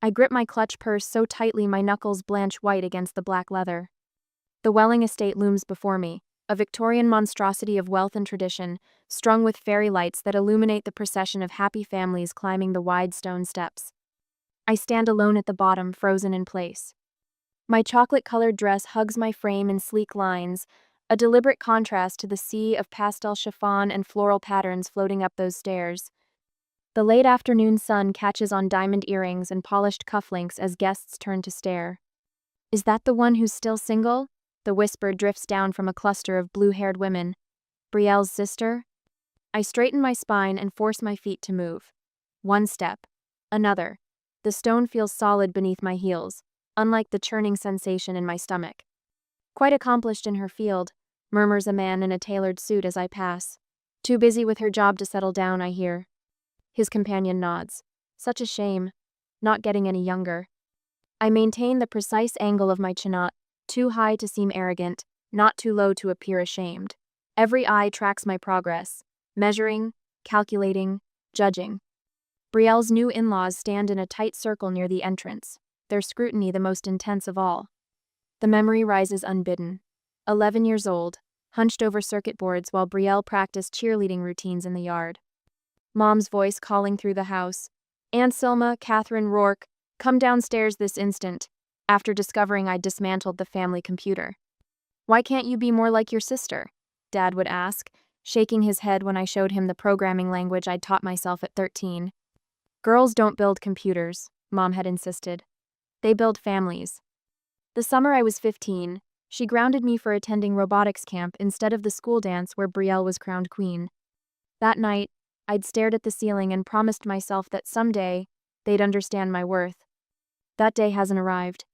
I grip my clutch purse so tightly my knuckles blanch white against the black leather. The Welling estate looms before me, a Victorian monstrosity of wealth and tradition, strung with fairy lights that illuminate the procession of happy families climbing the wide stone steps. I stand alone at the bottom, frozen in place. My chocolate-colored dress hugs my frame in sleek lines, a deliberate contrast to the sea of pastel chiffon and floral patterns floating up those stairs. The late afternoon sun catches on diamond earrings and polished cufflinks as guests turn to stare. Is that the one who's still single? The whisper drifts down from a cluster of blue-haired women. Brielle's sister? I straighten my spine and force my feet to move. One step. Another. The stone feels solid beneath my heels, unlike the churning sensation in my stomach. Quite accomplished in her field, murmurs a man in a tailored suit as I pass. Too busy with her job to settle down, I hear. His companion nods. Such a shame. Not getting any younger. I maintain the precise angle of my chinot, too high to seem arrogant, not too low to appear ashamed. Every eye tracks my progress, measuring, calculating, judging. Brielle's new in-laws stand in a tight circle near the entrance, their scrutiny the most intense of all. The memory rises unbidden. 11 years old, hunched over circuit boards while Brielle practiced cheerleading routines in the yard. Mom's voice calling through the house. Aunt Selma, Catherine Rourke, come downstairs this instant, after discovering I'd dismantled the family computer. Why can't you be more like your sister? Dad would ask, shaking his head when I showed him the programming language I'd taught myself at 13. Girls don't build computers, Mom had insisted. They build families. The summer I was 15, she grounded me for attending robotics camp instead of the school dance where Brielle was crowned queen. That night, I'd stared at the ceiling and promised myself that someday, they'd understand my worth. That day hasn't arrived.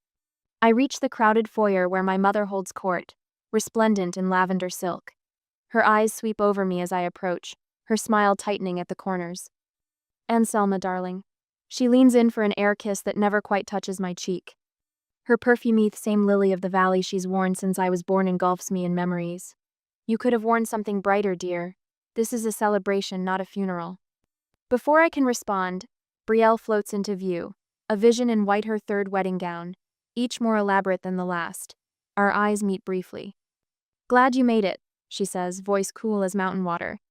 I reach the crowded foyer where my mother holds court, resplendent in lavender silk. Her eyes sweep over me as I approach, her smile tightening at the corners. "Aunt Selma, darling." She leans in for an air kiss that never quite touches my cheek. Her perfumey same lily of the valley she's worn since I was born engulfs me in memories. "You could have worn something brighter, dear. This is a celebration, not a funeral." Before I can respond, Brielle floats into view, a vision in white, her third wedding gown, each more elaborate than the last. Our eyes meet briefly. "Glad you made it," she says, voice cool as mountain water.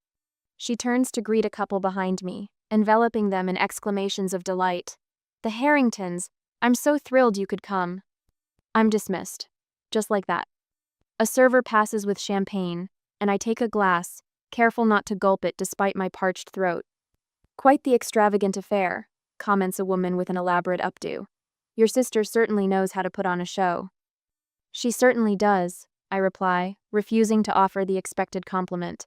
She turns to greet a couple behind me, enveloping them in exclamations of delight. "The Harringtons! I'm so thrilled you could come." I'm dismissed. Just like that. A server passes with champagne, and I take a glass, careful not to gulp it despite my parched throat. "Quite the extravagant affair," comments a woman with an elaborate updo. "Your sister certainly knows how to put on a show." "She certainly does," I reply, refusing to offer the expected compliment.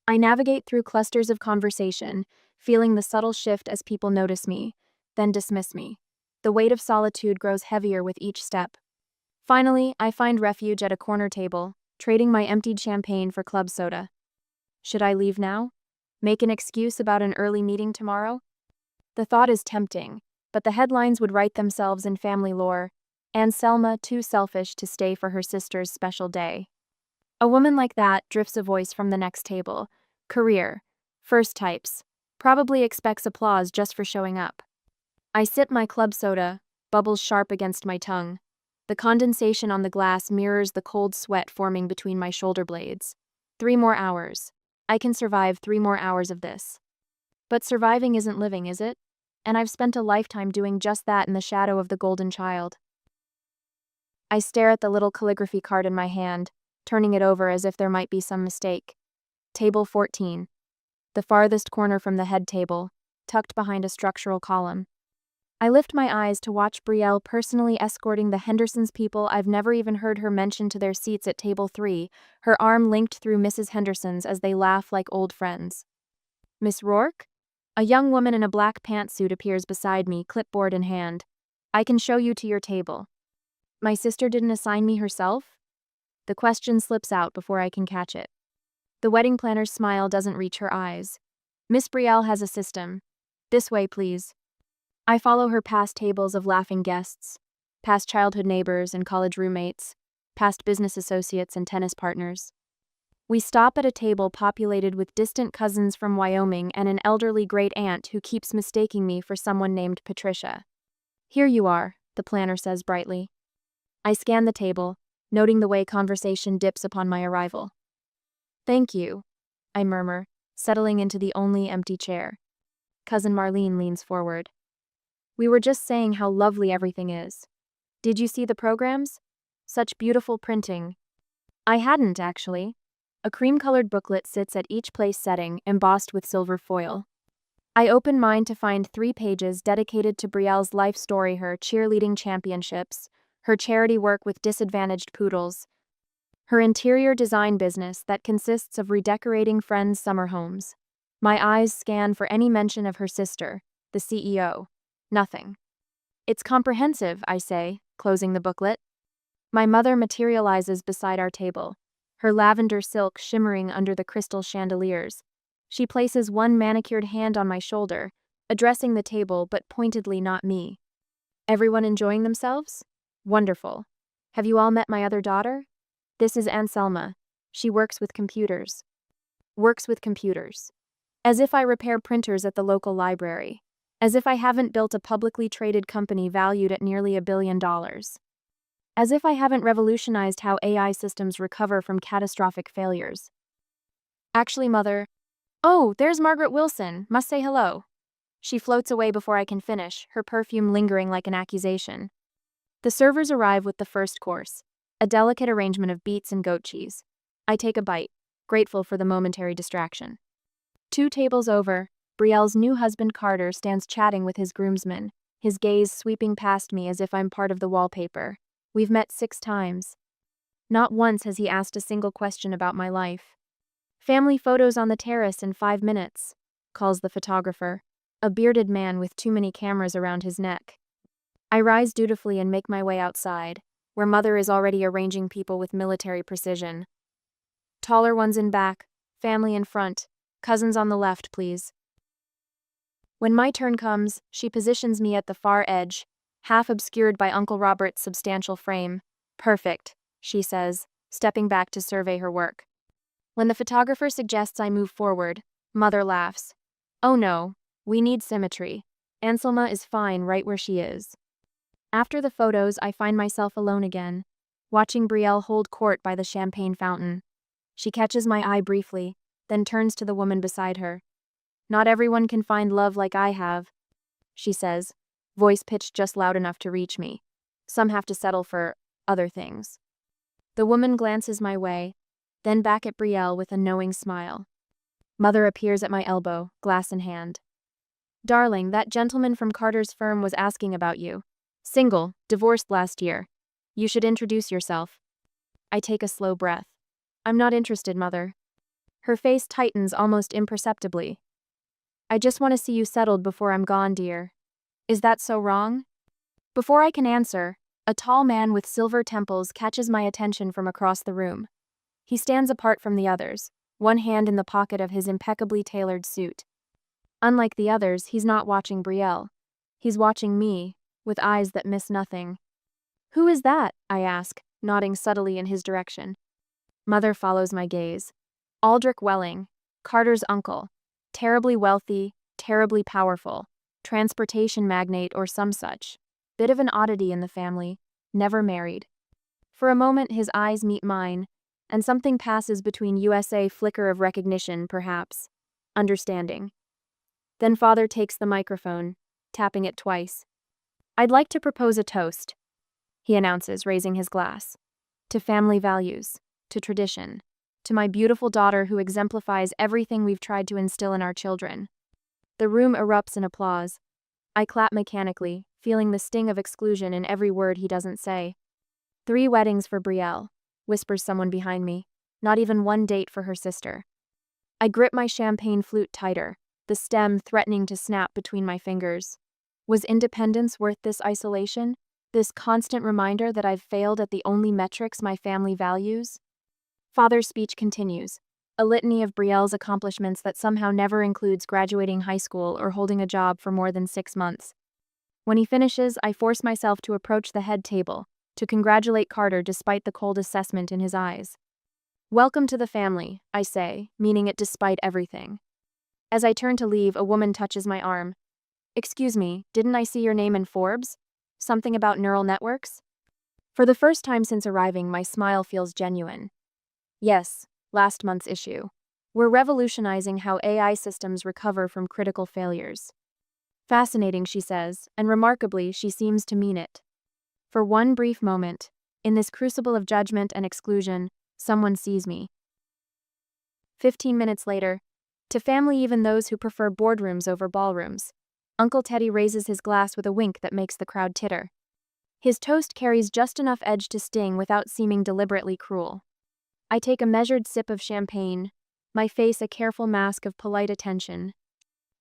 I navigate through clusters of conversation, feeling the subtle shift as people notice me, then dismiss me. The weight of solitude grows heavier with each step. Finally, I find refuge at a corner table, trading my emptied champagne for club soda. Should I leave now? Make an excuse about an early meeting tomorrow? The thought is tempting, but the headlines would write themselves in family lore. "And Selma too selfish to stay for her sister's special day." A woman like that, drifts a voice from the next table. Career. First types. Probably expects applause just for showing up. I sip my club soda, bubbles sharp against my tongue. The condensation on the glass mirrors the cold sweat forming between my shoulder blades. 3 more hours. I can survive 3 more hours of this. But surviving isn't living, is it? And I've spent a lifetime doing just that in the shadow of the golden child. I stare at the little calligraphy card in my hand, turning it over as if there might be some mistake. Table 14. The farthest corner from the head table, tucked behind a structural column. I lift my eyes to watch Brielle personally escorting the Hendersons, people I've never even heard her mention, to their seats at table 3, her arm linked through Mrs. Henderson's as they laugh like old friends. "Miss Rourke?" A young woman in a black pantsuit appears beside me, clipboard in hand. "I can show you to your table." "My sister didn't assign me herself?" The question slips out before I can catch it. The wedding planner's smile doesn't reach her eyes. "Miss Brielle has a system. This way, please." I follow her past tables of laughing guests, past childhood neighbors and college roommates, past business associates and tennis partners. We stop at a table populated with distant cousins from Wyoming and an elderly great-aunt who keeps mistaking me for someone named Patricia. "Here you are," the planner says brightly. I scan the table, noting the way conversation dips upon my arrival. "Thank you," I murmur, settling into the only empty chair. Cousin Marlene leans forward. "We were just saying how lovely everything is. Did you see the programs? Such beautiful printing." I hadn't, actually. A cream-colored booklet sits at each place setting, embossed with silver foil. I open mine to find 3 pages dedicated to Brielle's life story, her cheerleading championships, her charity work with disadvantaged poodles, her interior design business that consists of redecorating friends' summer homes. My eyes scan for any mention of her sister, the CEO. Nothing. "It's comprehensive," I say, closing the booklet. My mother materializes beside our table, her lavender silk shimmering under the crystal chandeliers. She places one manicured hand on my shoulder, addressing the table but pointedly not me. "Everyone enjoying themselves? Wonderful. Have you all met my other daughter? This is Anselma. She works with computers." Works with computers. As if I repair printers at the local library. As if I haven't built a publicly traded company valued at nearly $1 billion. As if I haven't revolutionized how AI systems recover from catastrophic failures. "Actually, Mother..." "Oh, there's Margaret Wilson. Must say hello." She floats away before I can finish, her perfume lingering like an accusation. The servers arrive with the first course, a delicate arrangement of beets and goat cheese. I take a bite, grateful for the momentary distraction. 2 tables over, Brielle's new husband Carter stands chatting with his groomsmen, his gaze sweeping past me as if I'm part of the wallpaper. We've met 6 times. Not once has he asked a single question about my life. "Family photos on the terrace in 5 minutes, calls the photographer, a bearded man with too many cameras around his neck. I rise dutifully and make my way outside, where Mother is already arranging people with military precision. "Taller ones in back, family in front, cousins on the left, please." When my turn comes, she positions me at the far edge, half obscured by Uncle Robert's substantial frame. "Perfect," she says, stepping back to survey her work. When the photographer suggests I move forward, Mother laughs. "Oh no, we need symmetry. Anselma is fine right where she is." After the photos, I find myself alone again, watching Brielle hold court by the champagne fountain. She catches my eye briefly, then turns to the woman beside her. "Not everyone can find love like I have," she says, voice pitched just loud enough to reach me. "Some have to settle for other things." The woman glances my way, then back at Brielle with a knowing smile. Mother appears at my elbow, glass in hand. "Darling, that gentleman from Carter's firm was asking about you. Single, divorced last year. You should introduce yourself." I take a slow breath. "I'm not interested, Mother." Her face tightens almost imperceptibly. "I just want to see you settled before I'm gone, dear." "Is that so wrong?" Before I can answer, a tall man with silver temples catches my attention from across the room. He stands apart from the others, one hand in the pocket of his impeccably tailored suit. Unlike the others, he's not watching Brielle. He's watching me, with eyes that miss nothing. "Who is that?" I ask, nodding subtly in his direction. Mother follows my gaze. "Aldrich Welling, Carter's uncle. Terribly wealthy, terribly powerful. Transportation magnate or some such. Bit of an oddity in the family. Never married." For a moment his eyes meet mine, and something passes between USA flicker of recognition, perhaps. Understanding. Then Father takes the microphone, tapping it twice. "I'd like to propose a toast," he announces, raising his glass. "To family values, to tradition, to my beautiful daughter who exemplifies everything we've tried to instill in our children." The room erupts in applause. I clap mechanically, feeling the sting of exclusion in every word he doesn't say. "3 weddings for Brielle," whispers someone behind me. Not even one date for her sister. I grip my champagne flute tighter, the stem threatening to snap between my fingers. Was independence worth this isolation? This constant reminder that I've failed at the only metrics my family values? Father's speech continues, a litany of Brielle's accomplishments that somehow never includes graduating high school or holding a job for more than 6 months. When he finishes, I force myself to approach the head table, to congratulate Carter despite the cold assessment in his eyes. Welcome to the family, I say, meaning it despite everything. As I turn to leave, a woman touches my arm. Excuse me, didn't I see your name in Forbes? Something about neural networks? For the first time since arriving, my smile feels genuine. Yes, last month's issue. We're revolutionizing how AI systems recover from critical failures. Fascinating, she says, and remarkably, she seems to mean it. For one brief moment, in this crucible of judgment and exclusion, someone sees me. 15 minutes later, to family, even those who prefer boardrooms over ballrooms, Uncle Teddy raises his glass with a wink that makes the crowd titter. His toast carries just enough edge to sting without seeming deliberately cruel. I take a measured sip of champagne, my face a careful mask of polite attention.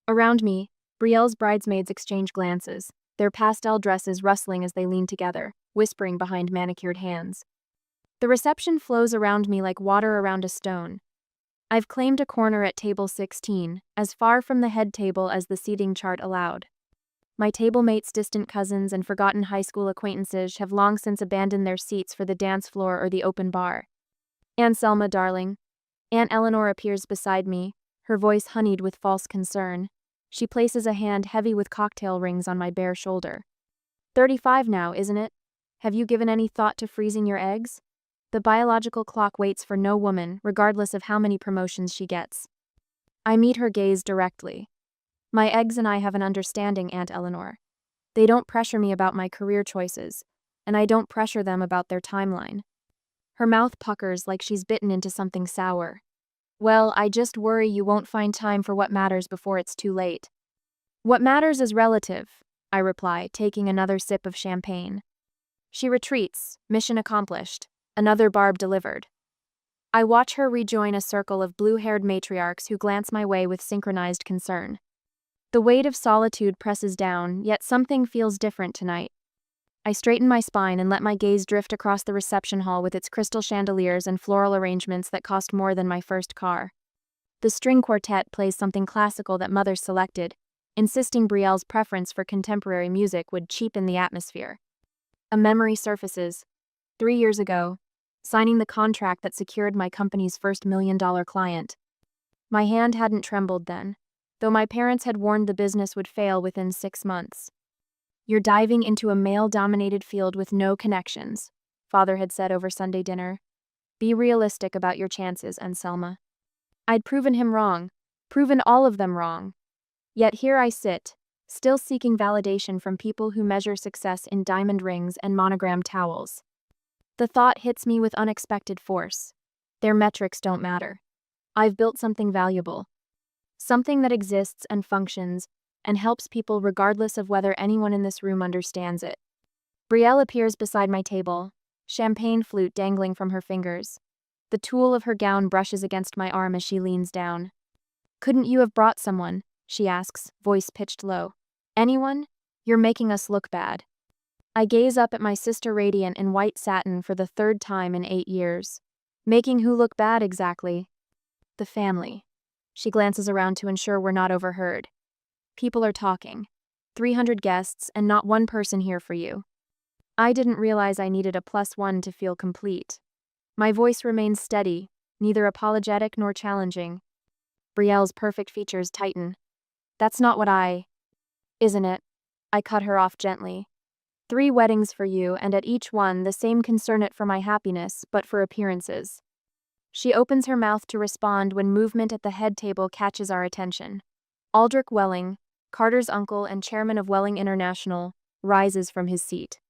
Around me, Brielle's bridesmaids exchange glances, their pastel dresses rustling as they lean together, whispering behind manicured hands. The reception flows around me like water around a stone. I've claimed a corner at table 16, as far from the head table as the seating chart allowed. My table mates, distant cousins, and forgotten high school acquaintances have long since abandoned their seats for the dance floor or the open bar. Aunt Selma, darling. Aunt Eleanor appears beside me, her voice honeyed with false concern. She places a hand heavy with cocktail rings on my bare shoulder. 35 now, isn't it? Have you given any thought to freezing your eggs? The biological clock waits for no woman, regardless of how many promotions she gets. I meet her gaze directly. My eggs and I have an understanding, Aunt Eleanor. They don't pressure me about my career choices, and I don't pressure them about their timeline. Her mouth puckers like she's bitten into something sour. Well, I just worry you won't find time for what matters before it's too late. What matters is relative, I reply, taking another sip of champagne. She retreats, mission accomplished, another barb delivered. I watch her rejoin a circle of blue-haired matriarchs who glance my way with synchronized concern. The weight of solitude presses down, yet something feels different tonight. I straighten my spine and let my gaze drift across the reception hall with its crystal chandeliers and floral arrangements that cost more than my first car. The string quartet plays something classical that Mother selected, insisting Brielle's preference for contemporary music would cheapen the atmosphere. A memory surfaces. 3 years ago, signing the contract that secured my company's first $1 million client. My hand hadn't trembled then, though my parents had warned the business would fail within 6 months. You're diving into a male-dominated field with no connections, Father had said over Sunday dinner. Be realistic about your chances, Aunt Selma. I'd proven him wrong, proven all of them wrong. Yet here I sit, still seeking validation from people who measure success in diamond rings and monogrammed towels. The thought hits me with unexpected force. Their metrics don't matter. I've built something valuable. Something that exists and functions, and helps people regardless of whether anyone in this room understands it. Brielle appears beside my table, champagne flute dangling from her fingers. The tulle of her gown brushes against my arm as she leans down. Couldn't you have brought someone? She asks, voice pitched low. Anyone? You're making us look bad. I gaze up at my sister radiant in white satin for the 3rd time in 8 years. Making who look bad exactly? The family. She glances around to ensure we're not overheard. People are talking. 300 guests and not one person here for you. I didn't realize I needed a +1 to feel complete. My voice remains steady, neither apologetic nor challenging. Brielle's perfect features tighten. That's not what Isn't it? I cut her off gently. 3 weddings for you, and at each one the same concernate for my happiness, but for appearances. She opens her mouth to respond when movement at the head table catches our attention. Aldrich Welling, Carter's uncle and chairman of Welling International, rises from his seat.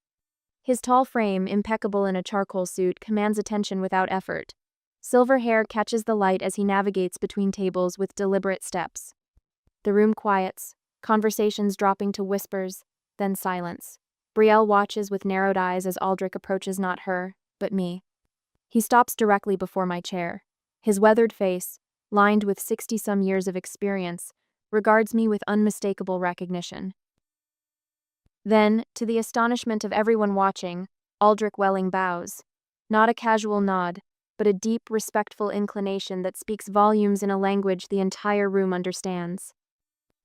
His tall frame, impeccable in a charcoal suit, commands attention without effort. Silver hair catches the light as he navigates between tables with deliberate steps. The room quiets, conversations dropping to whispers, then silence. Brielle watches with narrowed eyes as Aldrich approaches not her, but me. He stops directly before my chair. His weathered face, lined with 60-some years of experience, regards me with unmistakable recognition. Then, to the astonishment of everyone watching, Aldrich Welling bows. Not a casual nod, but a deep, respectful inclination that speaks volumes in a language the entire room understands.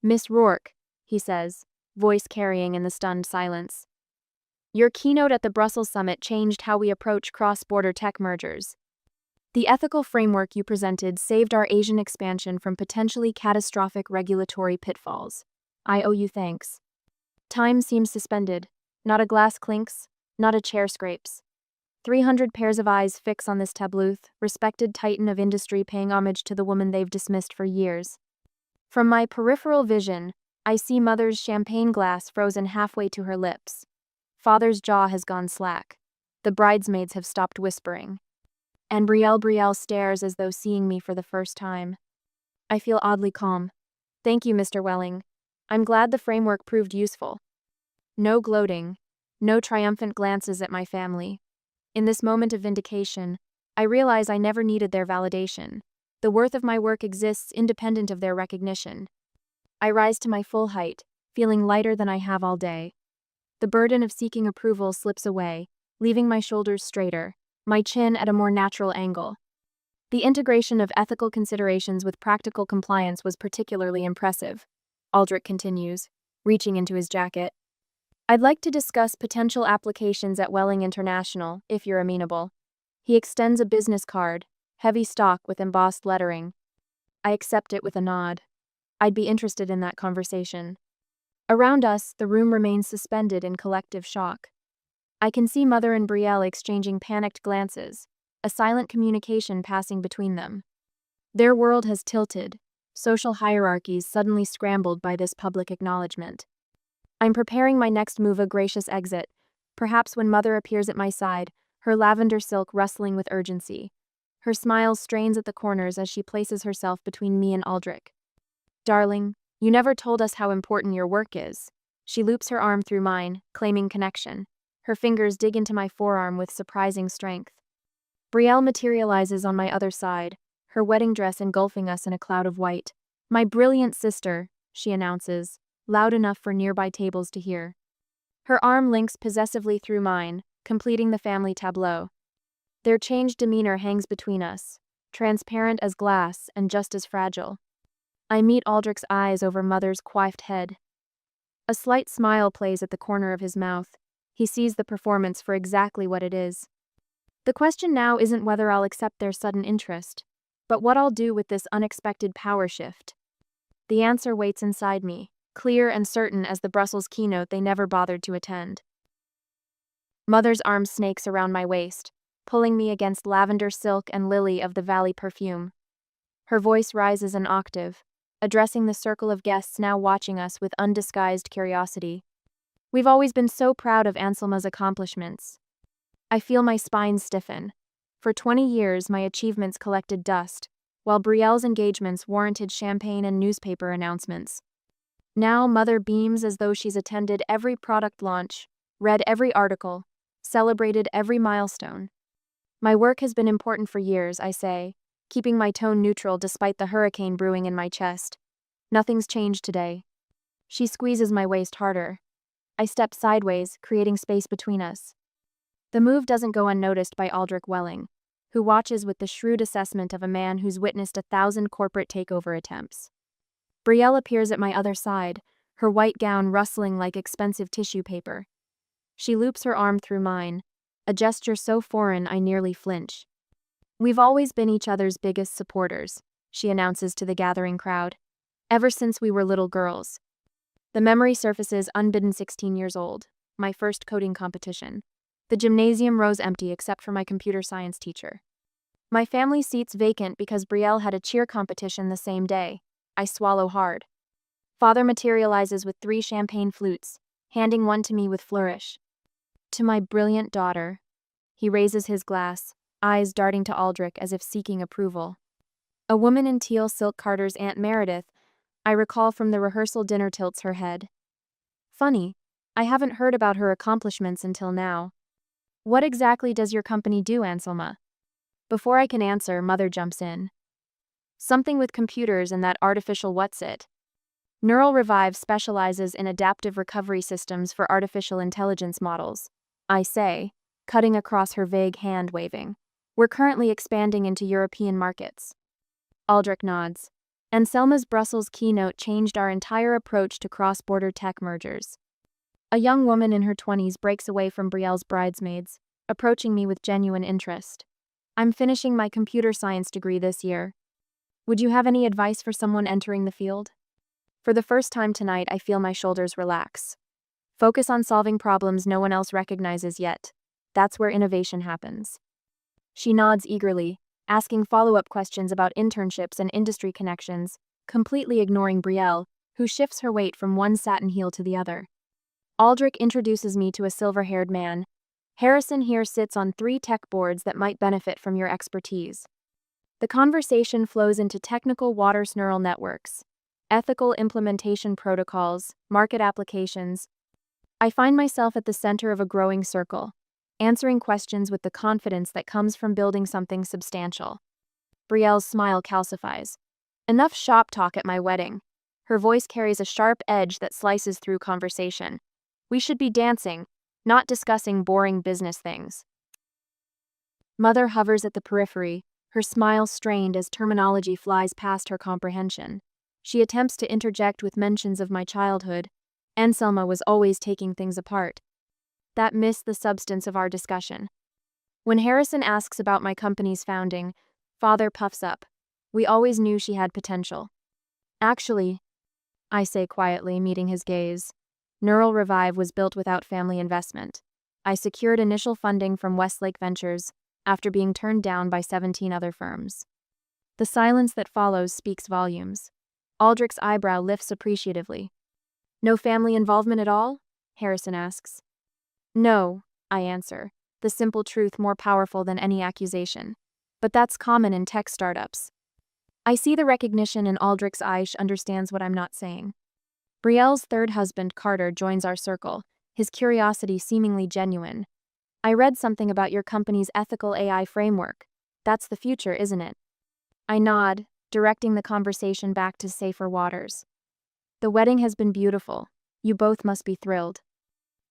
Miss Rourke, he says, voice carrying in the stunned silence. Your keynote at the Brussels summit changed how we approach cross-border tech mergers. The ethical framework you presented saved our Asian expansion from potentially catastrophic regulatory pitfalls. I owe you thanks. Time seems suspended. Not a glass clinks, not a chair scrapes. 300 pairs of eyes fix on this tableauth, respected titan of industry paying homage to the woman they've dismissed for years. From my peripheral vision, I see Mother's champagne glass frozen halfway to her lips. Father's jaw has gone slack. The bridesmaids have stopped whispering. And Brielle stares as though seeing me for the first time. I feel oddly calm. Thank you, Mr. Welling. I'm glad the framework proved useful. No gloating, no triumphant glances at my family. In this moment of vindication, I realize I never needed their validation. The worth of my work exists independent of their recognition. I rise to my full height, feeling lighter than I have all day. The burden of seeking approval slips away, leaving my shoulders straighter, my chin at a more natural angle. The integration of ethical considerations with practical compliance was particularly impressive. Aldrich continues, reaching into his jacket. I'd like to discuss potential applications at Welling International, if you're amenable. He extends a business card, heavy stock with embossed lettering. I accept it with a nod. I'd be interested in that conversation. Around us, the room remains suspended in collective shock. I can see Mother and Brielle exchanging panicked glances, a silent communication passing between them. Their world has tilted, social hierarchies suddenly scrambled by this public acknowledgement. I'm preparing my next move, a gracious exit, perhaps when Mother appears at my side, her lavender silk rustling with urgency. Her smile strains at the corners as she places herself between me and Aldrich. Darling, you never told us how important your work is. She loops her arm through mine, claiming connection. Her fingers dig into my forearm with surprising strength. Brielle materializes on my other side, her wedding dress engulfing us in a cloud of white. My brilliant sister, she announces, loud enough for nearby tables to hear. Her arm links possessively through mine, completing the family tableau. Their changed demeanor hangs between us, transparent as glass and just as fragile. I meet Aldrich's eyes over Mother's coiffed head. A slight smile plays at the corner of his mouth. He sees the performance for exactly what it is. The question now isn't whether I'll accept their sudden interest, but what I'll do with this unexpected power shift. The answer waits inside me, clear and certain as the Brussels keynote they never bothered to attend. Mother's arm snakes around my waist, pulling me against lavender silk and lily of the valley perfume. Her voice rises an octave, addressing the circle of guests now watching us with undisguised curiosity. We've always been so proud of Anselma's accomplishments. I feel my spine stiffen. For 20 years, my achievements collected dust, while Brielle's engagements warranted champagne and newspaper announcements. Now Mother beams as though she's attended every product launch, read every article, celebrated every milestone. My work has been important for years, I say, keeping my tone neutral despite the hurricane brewing in my chest. Nothing's changed today. She squeezes my waist harder. I step sideways, creating space between us. The move doesn't go unnoticed by Aldrich Welling, who watches with the shrewd assessment of a man who's witnessed 1,000 corporate takeover attempts. Brielle appears at my other side, her white gown rustling like expensive tissue paper. She loops her arm through mine, a gesture so foreign I nearly flinch. We've always been each other's biggest supporters, she announces to the gathering crowd, ever since we were little girls. The memory surfaces unbidden 16 years old, my first coding competition. The gymnasium rows empty except for my computer science teacher. My family seat's vacant because Brielle had a cheer competition the same day. I swallow hard. Father materializes with 3 champagne flutes, handing one to me with flourish. To my brilliant daughter. He raises his glass, eyes darting to Aldrich as if seeking approval. A woman in teal silk Carter's Aunt Meredith, I recall from the rehearsal dinner, tilts her head. Funny, I haven't heard about her accomplishments until now. What exactly does your company do, Anselma? Before I can answer, Mother jumps in. Something with computers and that artificial what's-it. Neural Revive specializes in adaptive recovery systems for artificial intelligence models. I say, cutting across her vague hand waving. We're currently expanding into European markets. Aldrich nods. Anselma's Brussels keynote changed our entire approach to cross-border tech mergers. A young woman in her 20s breaks away from Brielle's bridesmaids, approaching me with genuine interest. I'm finishing my computer science degree this year. Would you have any advice for someone entering the field? For the first time tonight, I feel my shoulders relax. Focus on solving problems no one else recognizes yet. That's where innovation happens. She nods eagerly, asking follow-up questions about internships and industry connections, completely ignoring Brielle, who shifts her weight from one satin heel to the other. Aldrich introduces me to a silver-haired man. Harrison here sits on 3 tech boards that might benefit from your expertise. The conversation flows into technical water neural networks, ethical implementation protocols, market applications. I find myself at the center of a growing circle, answering questions with the confidence that comes from building something substantial. Brielle's smile calcifies. Enough shop talk at my wedding. Her voice carries a sharp edge that slices through conversation. We should be dancing, not discussing boring business things. Mother hovers at the periphery, her smile strained as terminology flies past her comprehension. She attempts to interject with mentions of my childhood. Anselma was always taking things apart. That missed the substance of our discussion. When Harrison asks about my company's founding, Father puffs up. We always knew she had potential. Actually, I say quietly, meeting his gaze, Neural Revive was built without family investment. I secured initial funding from Westlake Ventures after being turned down by 17 other firms. The silence that follows speaks volumes. Aldrich's eyebrow lifts appreciatively. No family involvement at all? Harrison asks. No, I answer, the simple truth more powerful than any accusation. But that's common in tech startups. I see the recognition in Aldrich's eyes. She understands what I'm not saying. Brielle's third husband, Carter, joins our circle, his curiosity seemingly genuine. I read something about your company's ethical AI framework. That's the future, isn't it? I nod, directing the conversation back to safer waters. The wedding has been beautiful. You both must be thrilled.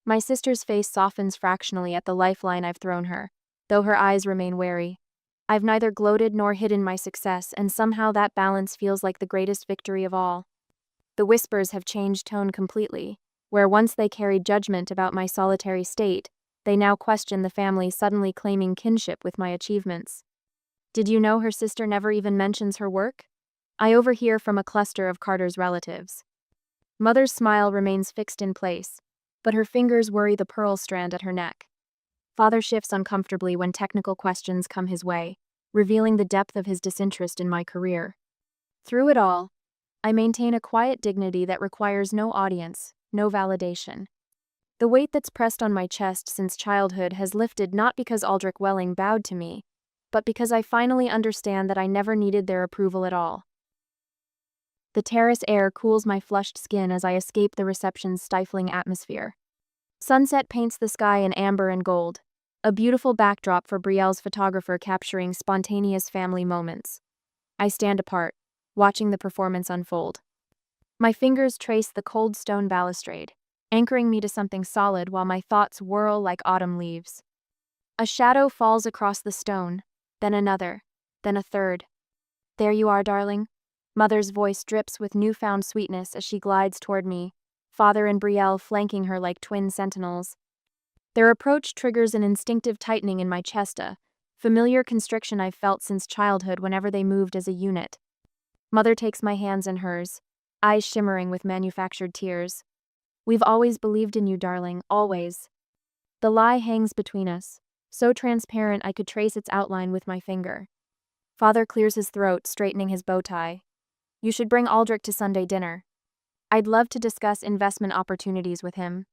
My sister's face softens fractionally at the lifeline I've thrown her, though her eyes remain wary. I've neither gloated nor hidden my success, and somehow that balance feels like the greatest victory of all. The whispers have changed tone completely. Where once they carried judgment about my solitary state, they now question the family suddenly claiming kinship with my achievements. Did you know her sister never even mentions her work? I overhear from a cluster of Carter's relatives. Mother's smile remains fixed in place, but her fingers worry the pearl strand at her neck. Father shifts uncomfortably when technical questions come his way, revealing the depth of his disinterest in my career. Through it all, I maintain a quiet dignity that requires no audience, no validation. The weight that's pressed on my chest since childhood has lifted not because Aldrich Welling bowed to me, but because I finally understand that I never needed their approval at all. The terrace air cools my flushed skin as I escape the reception's stifling atmosphere. Sunset paints the sky in amber and gold, a beautiful backdrop for Brielle's photographer capturing spontaneous family moments. I stand apart, watching the performance unfold. My fingers trace the cold stone balustrade, anchoring me to something solid while my thoughts whirl like autumn leaves. A shadow falls across the stone, then another, then a third. There you are, darling. Mother's voice drips with newfound sweetness as she glides toward me, Father and Brielle flanking her like twin sentinels. Their approach triggers an instinctive tightening in my chest, a familiar constriction I've felt since childhood whenever they moved as a unit. Mother takes my hands in hers, eyes shimmering with manufactured tears. We've always believed in you, darling, always. The lie hangs between us, so transparent I could trace its outline with my finger. Father clears his throat, straightening his bow tie. You should bring Aldrich to Sunday dinner. I'd love to discuss investment opportunities with him.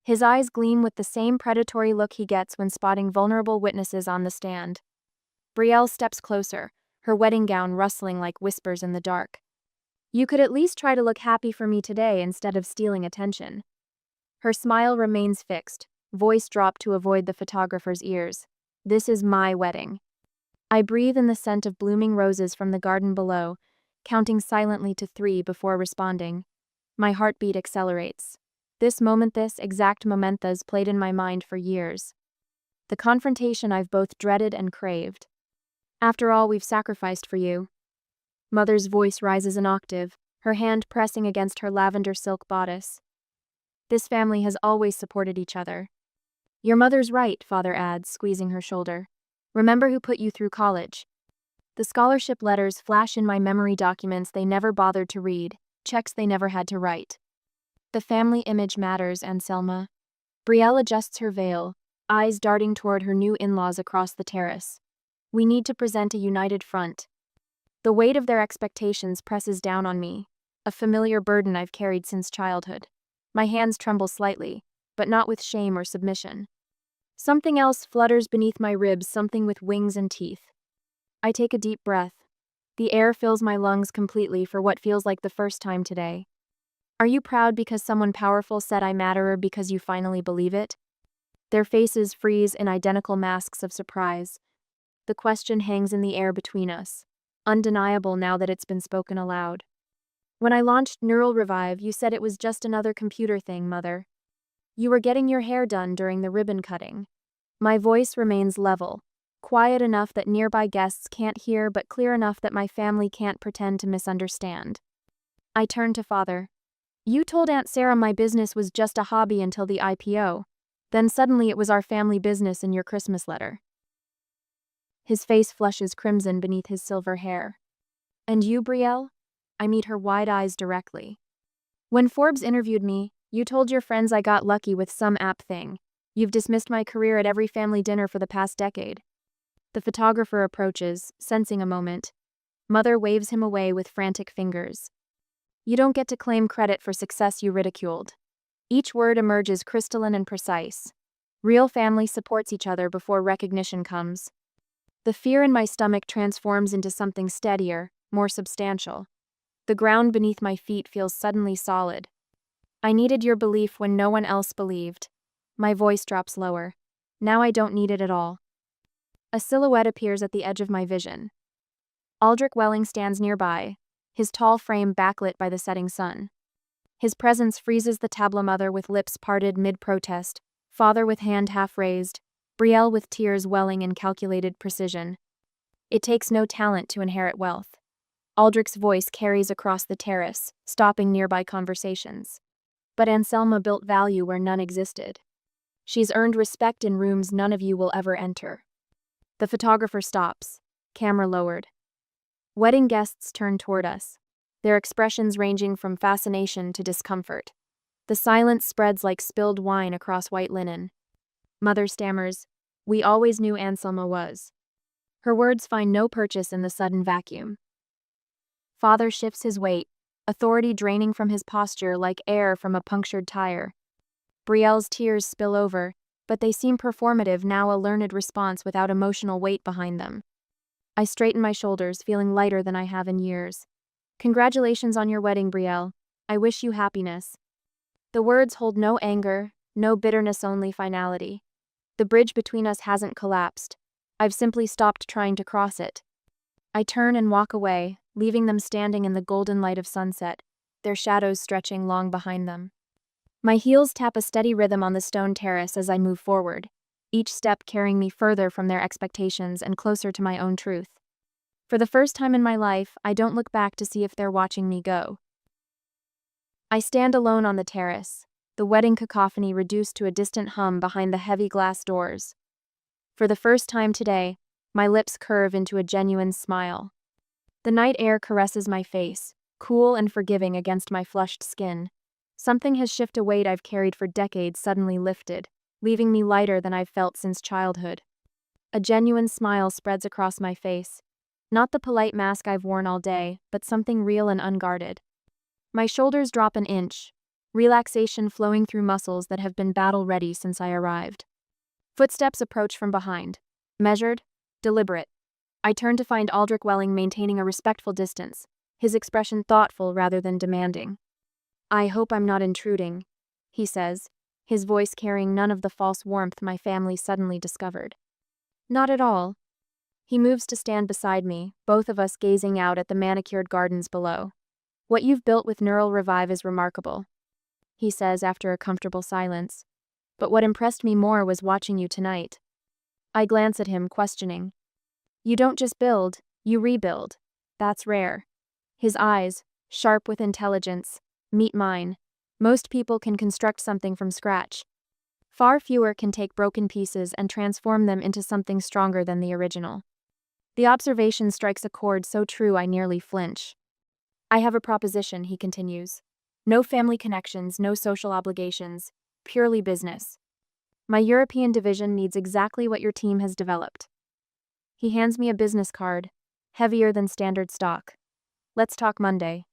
His eyes gleam with the same predatory look he gets when spotting vulnerable witnesses on the stand. Brielle steps closer, her wedding gown rustling like whispers in the dark. You could at least try to look happy for me today instead of stealing attention. Her smile remains fixed, voice dropped to avoid the photographer's ears. This is my wedding. I breathe in the scent of blooming roses from the garden below, counting silently to 3 before responding. My heartbeat accelerates. This exact moment's played in my mind for years. The confrontation I've both dreaded and craved. After all we've sacrificed for you. Mother's voice rises an octave, her hand pressing against her lavender silk bodice. This family has always supported each other. Your mother's right, Father adds, squeezing her shoulder. Remember who put you through college. The scholarship letters flash in my memory, documents they never bothered to read, checks they never had to write. The family image matters, Anselma. Brielle adjusts her veil, eyes darting toward her new in-laws across the terrace. We need to present a united front. The weight of their expectations presses down on me, a familiar burden I've carried since childhood. My hands tremble slightly, but not with shame or submission. Something else flutters beneath my ribs, something with wings and teeth. I take a deep breath. The air fills my lungs completely for what feels like the first time today. Are you proud because someone powerful said I matter, or because you finally believe it? Their faces freeze in identical masks of surprise. The question hangs in the air between us, undeniable now that it's been spoken aloud. When I launched Neural Revive, you said it was just another computer thing, Mother. You were getting your hair done during the ribbon cutting. My voice remains level, quiet enough that nearby guests can't hear, but clear enough that my family can't pretend to misunderstand. I turn to Father. You told Aunt Sarah my business was just a hobby until the IPO. Then suddenly it was our family business in your Christmas letter. His face flushes crimson beneath his silver hair. And you, Brielle? I meet her wide eyes directly. When Forbes interviewed me, you told your friends I got lucky with some app thing. You've dismissed my career at every family dinner for the past decade. The photographer approaches, sensing a moment. Mother waves him away with frantic fingers. You don't get to claim credit for success you ridiculed. Each word emerges crystalline and precise. Real family supports each other before recognition comes. The fear in my stomach transforms into something steadier, more substantial. The ground beneath my feet feels suddenly solid. I needed your belief when no one else believed. My voice drops lower. Now I don't need it at all. A silhouette appears at the edge of my vision. Aldrich Welling stands nearby, his tall frame backlit by the setting sun. His presence freezes the tableau, mother with lips parted mid-protest, father with hand half raised, Brielle with tears welling in calculated precision. It takes no talent to inherit wealth. Aldrich's voice carries across the terrace, stopping nearby conversations. But Anselma built value where none existed. She's earned respect in rooms none of you will ever enter. The photographer stops, camera lowered. Wedding guests turn toward us, their expressions ranging from fascination to discomfort. The silence spreads like spilled wine across white linen. Mother stammers, "We always knew Anselma was." Her words find no purchase in the sudden vacuum. Father shifts his weight, authority draining from his posture like air from a punctured tire. Brielle's tears spill over, but they seem performative now, a learned response without emotional weight behind them. I straighten my shoulders, feeling lighter than I have in years. Congratulations on your wedding, Brielle. I wish you happiness. The words hold no anger, no bitterness, only finality. The bridge between us hasn't collapsed. I've simply stopped trying to cross it. I turn and walk away, leaving them standing in the golden light of sunset, their shadows stretching long behind them. My heels tap a steady rhythm on the stone terrace as I move forward, each step carrying me further from their expectations and closer to my own truth. For the first time in my life, I don't look back to see if they're watching me go. I stand alone on the terrace, the wedding cacophony reduced to a distant hum behind the heavy glass doors. For the first time today, my lips curve into a genuine smile. The night air caresses my face, cool and forgiving against my flushed skin. Something has shifted, a weight I've carried for decades suddenly lifted, leaving me lighter than I've felt since childhood. A genuine smile spreads across my face. Not the polite mask I've worn all day, but something real and unguarded. My shoulders drop an inch, relaxation flowing through muscles that have been battle-ready since I arrived. Footsteps approach from behind, measured, deliberate. I turn to find Aldrich Welling maintaining a respectful distance, his expression thoughtful rather than demanding. "I hope I'm not intruding," he says, his voice carrying none of the false warmth my family suddenly discovered. "Not at all." He moves to stand beside me, both of us gazing out at the manicured gardens below. "What you've built with Neural Revive is remarkable," he says after a comfortable silence. "But what impressed me more was watching you tonight." I glance at him, questioning. "You don't just build, you rebuild. That's rare." His eyes, sharp with intelligence, meet mine. Most people can construct something from scratch. Far fewer can take broken pieces and transform them into something stronger than the original. The observation strikes a chord so true I nearly flinch. I have a proposition, he continues. No family connections, no social obligations, purely business. My European division needs exactly what your team has developed. He hands me a business card, heavier than standard stock. Let's talk Monday.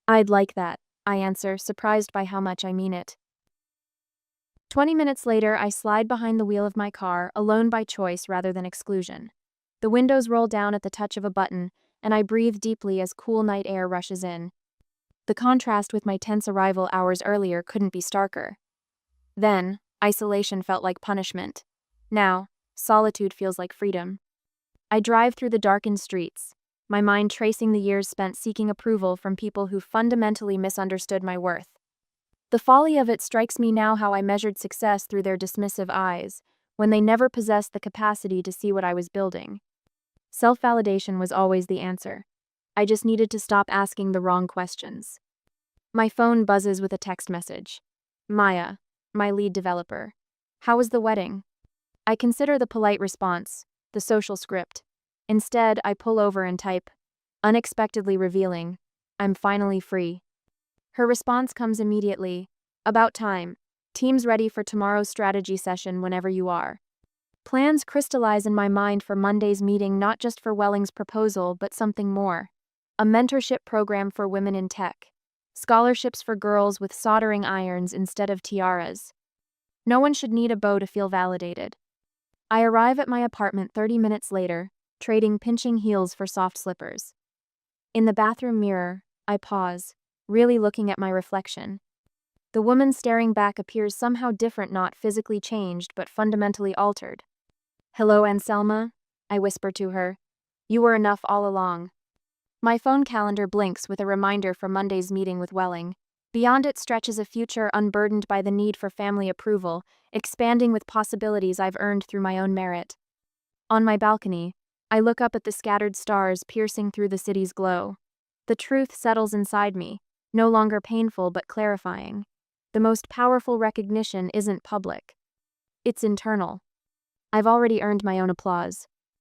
I'd like that, I answer, surprised by how much I mean it. 20 minutes later, I slide behind the wheel of my car, alone by choice rather than exclusion. The windows roll down at the touch of a button, and I breathe deeply as cool night air rushes in. The contrast with my tense arrival hours earlier couldn't be starker. Then, isolation felt like punishment. Now, solitude feels like freedom. I drive through the darkened streets, my mind tracing the years spent seeking approval from people who fundamentally misunderstood my worth. The folly of it strikes me now how I measured success through their dismissive eyes, when they never possessed the capacity to see what I was building. Self-validation was always the answer. I just needed to stop asking the wrong questions. My phone buzzes with a text message. Maya, my lead developer. How was the wedding? I consider the polite response, the social script. Instead, I pull over and type, unexpectedly revealing, I'm finally free. Her response comes immediately. About time. Team's ready for tomorrow's strategy session whenever you are. Plans crystallize in my mind for Monday's meeting, not just for Welling's proposal, but something more. A mentorship program for women in tech. Scholarships for girls with soldering irons instead of tiaras. No one should need a bow to feel validated. I arrive at my apartment 30 minutes later, trading pinching heels for soft slippers. In the bathroom mirror, I pause, really looking at my reflection. The woman staring back appears somehow different, not physically changed, but fundamentally altered. Hello, Anselma, I whisper to her. You were enough all along. My phone calendar blinks with a reminder for Monday's meeting with Welling. Beyond it stretches a future unburdened by the need for family approval, expanding with possibilities I've earned through my own merit. On my balcony, I look up at the scattered stars piercing through the city's glow. The truth settles inside me, no longer painful but clarifying. The most powerful recognition isn't public. It's internal. I've already earned my own applause.